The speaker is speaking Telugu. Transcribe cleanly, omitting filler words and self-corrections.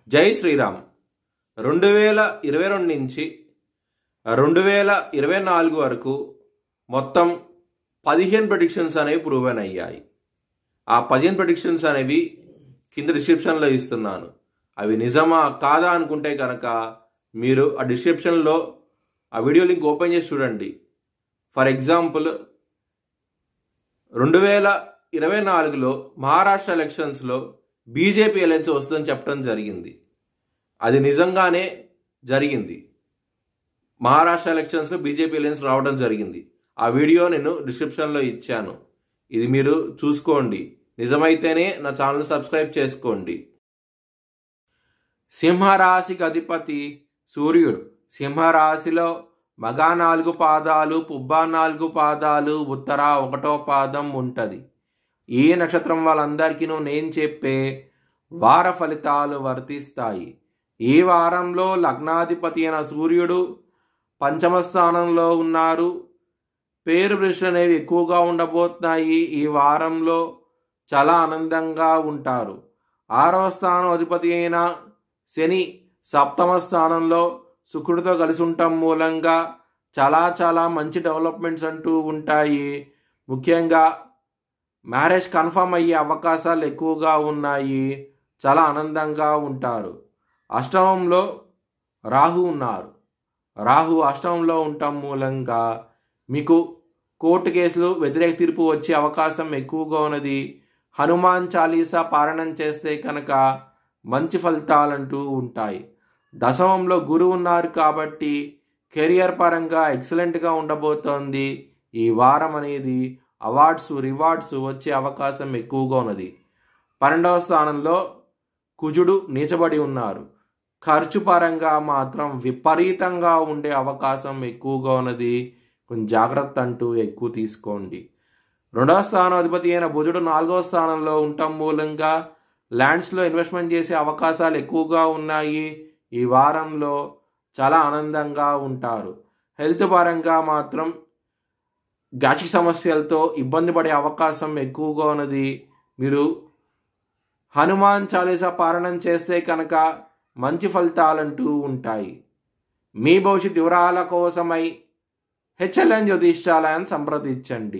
జై శ్రీరామ్. 2022 నుంచి 2024 వరకు మొత్తం 15 ప్రెడిక్షన్స్ అనేవి ప్రూవెన్ అయ్యాయి. ఆ 15 ప్రెడిక్షన్స్ అనేవి కింద డిస్క్రిప్షన్లో ఇస్తున్నాను. అవి నిజమా కాదా అనుకుంటే కనుక మీరు ఆ డిస్క్రిప్షన్లో ఆ వీడియో లింక్ ఓపెన్ చేసి చూడండి. ఫర్ ఎగ్జాంపుల్ 2024లో మహారాష్ట్ర ఎలక్షన్స్లో బీజేపీ అలయన్స్ వస్తుందని చెప్పడం జరిగింది. అది నిజంగానే జరిగింది. మహారాష్ట్ర ఎలక్షన్స్లో బీజేపీ అలయన్స్ రావడం జరిగింది. ఆ వీడియో నేను డిస్క్రిప్షన్లో ఇచ్చాను. ఇది మీరు చూసుకోండి. నిజమైతేనే నా ఛానల్ సబ్స్క్రైబ్ చేసుకోండి. సింహరాశికి అధిపతి సూర్యుడు. సింహరాశిలో మగ 4 పాదాలు, పుబ్బ 4 పాదాలు, ఉత్తర 1వ పాదం ఉంటుంది. ఈ నక్షత్రం వాళ్ళందరికీ నేను చెప్పే వార ఫలితాలు వర్తిస్తాయి. ఈ వారంలో లగ్నాధిపతి అయిన సూర్యుడు పంచమ స్థానంలో ఉన్నారు. పేరు ప్రశ్నలు అనేవి ఎక్కువగా ఉండబోతున్నాయి. ఈ వారంలో చాలా ఆనందంగా ఉంటారు. 6వ స్థానం అధిపతి అయిన శని సప్తమ స్థానంలో శుక్రుడితో కలిసి ఉండటం మూలంగా చాలా మంచి డెవలప్మెంట్స్ అంటూ ఉంటాయి. ముఖ్యంగా మ్యారేజ్ కన్ఫర్మ్ అయ్యే అవకాశాలు ఎక్కువగా ఉన్నాయి. చాలా ఆనందంగా ఉంటారు. అష్టమంలో రాహు ఉన్నారు. రాహు అష్టమంలో ఉండటం మూలంగా మీకు కోర్టు కేసులు వ్యతిరేక తీర్పు వచ్చే అవకాశం ఎక్కువగా ఉన్నది. హనుమాన్ చాలీసా పారాయణం చేస్తే కనుక మంచి ఫలితాలంటూ ఉంటాయి. దశమంలో గురువు ఉన్నారు కాబట్టి కెరియర్ పరంగా ఎక్సలెంట్గా ఉండబోతోంది. ఈ వారం అనేది అవార్డ్స్ రివార్డ్స్ వచ్చే అవకాశం ఎక్కువగా ఉన్నది. 12వ స్థానంలో కుజుడు నీచబడి ఉన్నారు. ఖర్చు పరంగా మాత్రం విపరీతంగా ఉండే అవకాశం ఎక్కువగా ఉన్నది. కొంచెం జాగ్రత్త అంటూ ఎక్కువ తీసుకోండి. 2వ స్థానం అధిపతి అయిన బుధుడు 4వ స్థానంలో ఉండటం మూలంగా ల్యాండ్స్లో ఇన్వెస్ట్మెంట్ చేసే అవకాశాలు ఎక్కువగా ఉన్నాయి. ఈ వారంలో చాలా ఆనందంగా ఉంటారు. హెల్త్ పరంగా మాత్రం గ్యాస్ట్రిక్ సమస్యలతో ఇబ్బంది పడే అవకాశం ఎక్కువగా ఉన్నది. మీరు హనుమాన్ చాలీసా పారాయణం చేస్తే కనుక మంచి ఫలితాలంటూ ఉంటాయి. మీ భవిష్యత్ వివరాల కోసమై HLN జ్యోతిష్యాలయాన్ని సంప్రదించండి.